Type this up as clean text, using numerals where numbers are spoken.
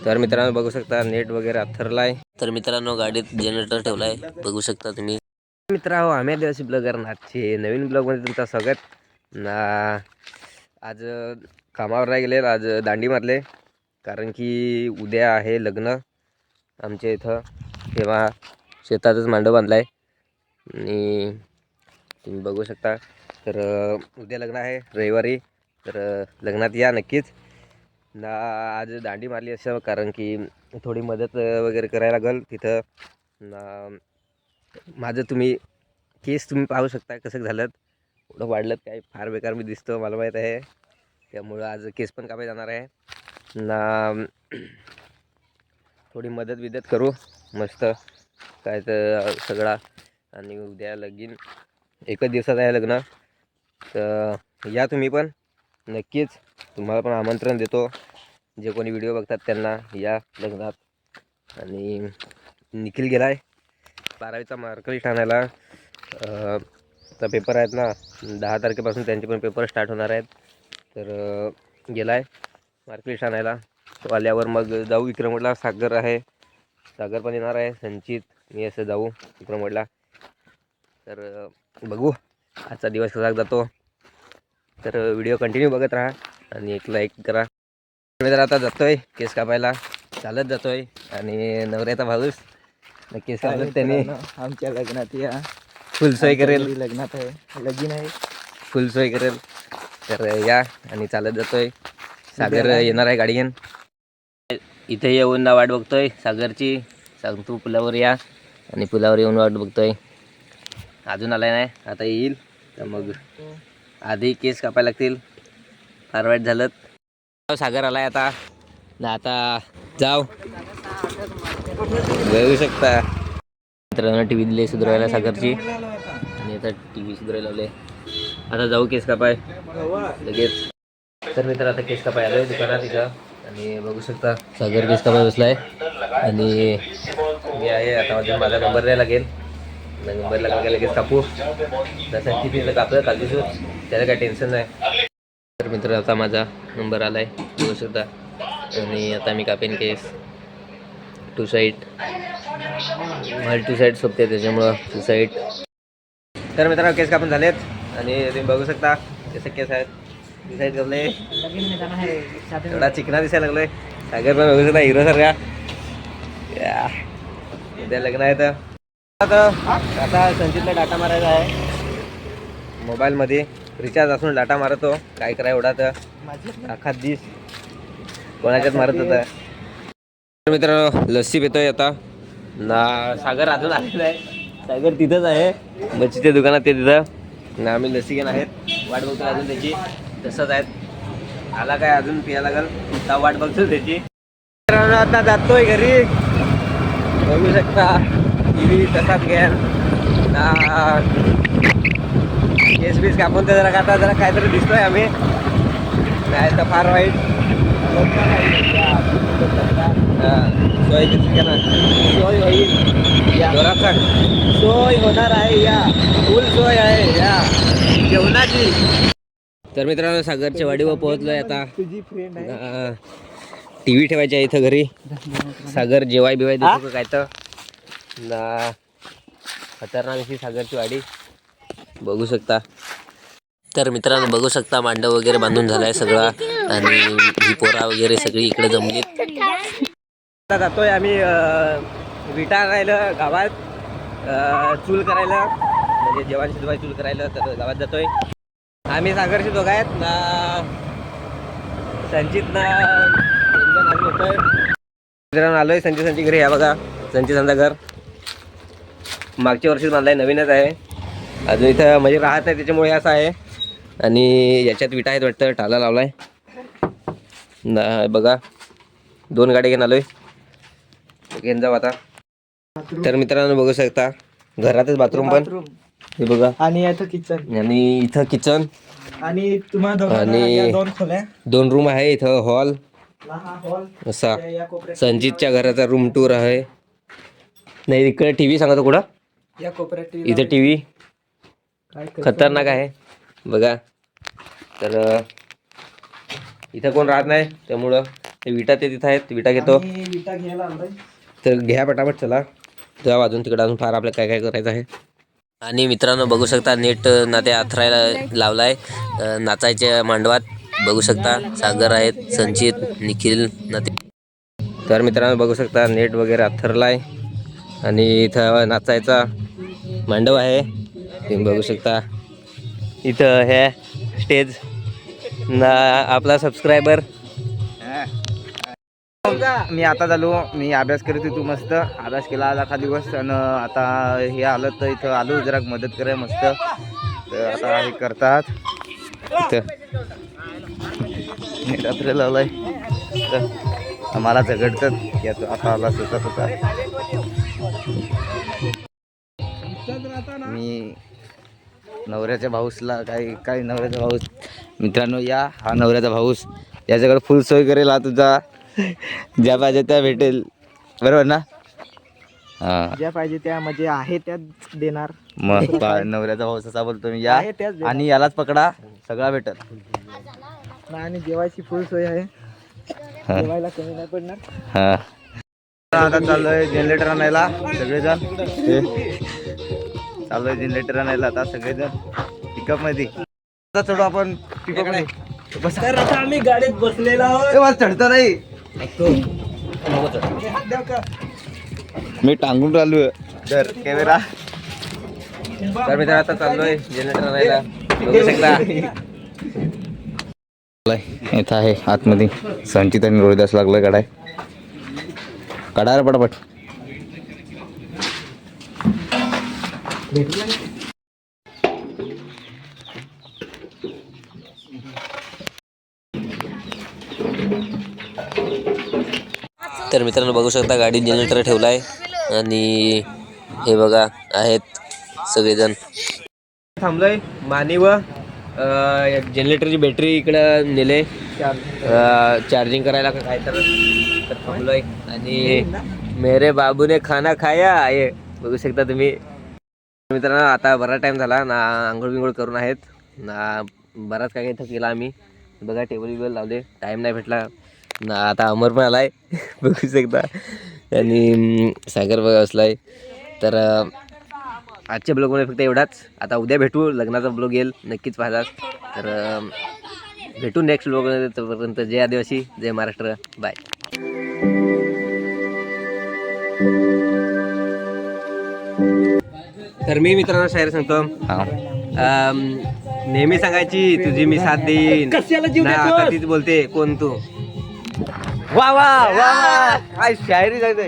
तर मित्रांनो बघू शकता नेट वगैरे अथरलाय. तर मित्रांनो गाडीत जनरेटर ठेवलाय, बघू शकता तुम्ही. मित्रांनो आम्ही आदिवासी ब्लॉगर नाथचे नवीन ब्लॉगमध्ये तुमचं स्वागत ना. आज कामावर नाही गेले, आज दांडी मारले, कारण की उद्या आहे लग्न आमच्या इथं. तेव्हा शेतातच मांडव बांधलाय आणि तुम्ही बघू शकता. तर उद्या लग्न आहे रविवारी, तर लग्नात या नक्कीच ना. आज दांडी मारली असं कारण की थोडी मदत वगैरे करायला लागेल तिथं ना. माझं तुम्ही केस तुम्ही पाहू शकता कसं झालं, एवढं वाढलं काय, फार बेकार मी दिसतो मला माहीत आहे. त्यामुळं आज केस पण कापाय जाणार आहे ना. थोडी मदत करू मस्त काय तर सगळा. आणि उद्या लगीन एकच दिवसात आहे लग्न, तर या तुम्ही पण नक्कीच. तुम्हाला पण आमंत्रण देतो, जे कोणी व्हिडिओ बघतात त्यांना या लग्नात. आणि निखिल गेला आहे 12वीचा मार्कलिस्ट आणायला. आता पेपर आहेत ना 10 तारखेपासून त्यांचे पण पेपर स्टार्ट होणार आहेत. तर गेला आहे मार्कलिस्ट आणायला. तो आल्यावर मग जाऊ विक्रमगडला. सागर आहे, सागर पण येणार आहे, संचित मी असं जाऊ विक्रमगडला. तर बघू आजचा दिवस कसा जातो. तर व्हिडिओ कंटिन्यू बघत राहा आणि एक लाईक करा. मी तर आता जातोय केस कापायला, चालत जातोय. आणि नवऱ्याचा भाऊस केस कापत त्याने आमच्या लग्नात या, फुल सोय करेल. लग्नात आहे, लगीन आहे, फुल सोय करेल. तर या आणि चालत जातोय. सागर येणार आहे गाडी घेऊन. इथे येऊन ना वाट बघतोय सागरची. सांगतो पुलावर या, आणि पुलावर येऊन वाट बघतोय. अजून आलाय नाही, आता येईल. तर मग आधी केस कापायला लागतील, फार वाईट झालं. सागर आलाय आता ना, आता जाऊ बघू शकता. मित्रांनो टी व्ही दिली सुधारायला सागरची, आणि आता टी व्ही सुधारायला लावले. आता जाऊ केस कापाय लगेच. तर मित्र आता केस कापाय आलोय दुकानात तिथं, आणि बघू शकता सागर केस कापाय बसलाय. आणि मी आहे आता, माझा नंबर द्यायला लागेल. नंबर लागला लगेच कापू. जसं तिथे कापलं काल दिवस, त्याला काय टेन्शन नाही. तर मित्र आता माझा नंबर आलाय बघू शकता, आणि आता मी कापेन केस. टू साईड सोबते त्याच्यामुळं टू साईड. तर मित्रांनो केस कापून झालेत, आणि तुम्ही बघू शकता कसे केस आहेत. ती साईड कापले, एवढा चिकना दिसायला लागलोय. सागर पण बघू शकता हिरो सारखा. उद्या लग्न आहे. तर आता संचितला डाटा मारायचा आहे मोबाईलमध्ये. रिचार्ज असून डाटा मारतो, काय करा एवढा तर अख्खा दिस कोणाच्यात मारत होता. मित्रांनो लस्सी पितोय आता ना. सागर अजून आलेला आहे, सागर तिथंच आहे मच्छीच्या दुकानात, ते तिथं ना. आम्ही लस्सी घेणार आहेत, वाट बघतो अजून त्याची. तसंच आहेत, आला काय अजून पियाला लागल, वाट बघतो त्याची. मित्रांनो आता जातोय घरी, बघू शकता टी व्ही तसाच घ्या ना. केस बीस कापून ते जरा काहीतरी दिसतोय आम्ही, नाही तर फार वाईट. सोय होईल, जोरात सांग. सोय होणार आहे या, फुल सोय आहे या जेवणाची. तर मित्रांनो सागरच्या वाडीवर पोहोचलोय आता. तुझी फ्रेंड आहे. टी व्ही ठेवायची आहे इथं घरी. सागर जेवाय बिवाय देतो काय तर ना. खतरनाक अशी सागरची वाडी बघू शकता. तर मित्रांनो बघू शकता मांडव वगैरे बांधून झालाय सगळा, आणि ही पोरा वगैरे सगळी इकडे जमलीत. आता जातोय आम्ही विटा राहिलं गावात, चूल करायला, म्हणजे जेवण शिजवाय चूल करायला. तर गावात जातोय आम्ही. सागरचे दोघं आहेत ना, संचित ना होतोय. मित्रांनो आलोय संचितांच्या घरी. या बघा संचितांचं घर मागच्या वर्षीच बांधलाय, नवीनच आहे अजून. इथं म्हणजे राहत आहे त्याच्यामुळे असं आहे. आणि याच्यात विटा आहेत वाटतं, टाला लावलाय ना. बघा 2 गाड्या घेऊन आलोय, घेऊन जाऊ आता. तर मित्रांनो बघू शकता घरातच बाथरूम पण हे बघा, आणि इथं किचन, आणि तुम्हाला 2 खोल्या, 2 रूम आहे इथं. हॉल असा. संजितच्या घराचा रूम टूर आहे. नाही इकडे टीव्ही सांगतो कुठं, या कोपऱ्यात इथं टीव्ही खतरनाक आहे बघा. तर इथं कोण राहत नाही, त्यामुळं विटा ते तिथं आहेत, विटा घेतो. आम्ही विटा घ्यायला आलोय. तर घ्या पटापट चला, तेव्हा अजून तिकडं अजून फार आपल्याला काय काय करायचं आहे. आणि मित्रांनो बघू शकता नेट ना ते आथरायला लावलाय नाचायच्या मांडवात. बघू शकता सागर आहेत, संचित, निखिल ना ते. तर मित्रांनो बघू शकता नेट वगैरे आथरलाय आणि इथं नाचायचा मांडव आहे. तुम्ही बघू शकता इथं हे स्टेज ना आपला सबस्क्रायबर. मी आता झालो, मी अभ्यास करत होतो, मस्त अभ्यास केला आज अख्खा दिवस. आणि आता हे आलं तर इथं आलो जरा मदत कराय मस्त. तर आता हे करतात रात्र लावलाय तर आम्हाला झगडतात की आता आला स्वतः होता. मी नवऱ्याच्या भाऊसला काय नवऱ्याचा भाऊस मित्रांनो, या हा नवऱ्याचा भाऊस, याच्याकडे फुल सोय करेल हा तुझा. ज्या पाहिजे त्या भेटेल, बरोबर ना? हा, ज्या पाहिजे त्या म्हणजे आहे त्याच देणार. मग नवऱ्याचा भाऊस असा बोलतो मी, या आहे त्याच देणार. आणि यालाच पकडा, सगळा भेटेल. आणि जेवायची फुल सोय आहे, हा. जेवायला कमी नाही पडणार. हा, आता चाललोय जनरेटर आणायला सगळेजण. चाललोय जनरेटर आणायला आता सगळेजण पिकअप मध्ये. आता चढू आपण पिकअप मध्ये. बस तर आता आम्ही गाडीत बसलेलो आहोत. मला चढतं नाही, मी टांगून राहिलो तर कॅमेरा. तर मित्र आता चाललोय जनरेटर आणायला. बघू शकता इथं आहे आतमध्ये संचित आणि रोहिदास लागलाय काढायला पटापट. तर मित्रांनो बघू शकता गाडी जनरेटर ठेवलाय आणि हे बघा आहेत सगळेजण. थांबलोय मानी व जनरेटरची बॅटरी इकडं नेले चार्जिंग करायला का काय तर थांबलोय. आणि मेरे बाबूने खाना खाया आहे बघू शकता तुम्ही. मित्रांनो आता बराच टाइम झाला ना, आंघोळ बिंघोळ करून आहेत ना, बराच काय काय केला आम्ही. बघा टेबल बिबल लावले, टाईम नाही भेटला ना. आता अमर पण आलाय बघू शकता आणि सागर बघा असलाय. तर आजच्या ब्लॉगमध्ये फक्त एवढाच. आता उद्या भेटू, लग्नाचा ब्लॉग येईल नक्कीच पाहतात. तर भेटू नेक्स्ट ब्लॉगमध्ये. तोपर्यंत जय आदिवासी, जय महाराष्ट्र, बाय. तर मी मित्रांनो शायर सांगतो, नेहमी सांगायची तुझी मी साथ देईन ना, आता तीच बोलते कोण तू. वा वा वा, काय शायरी सांगते.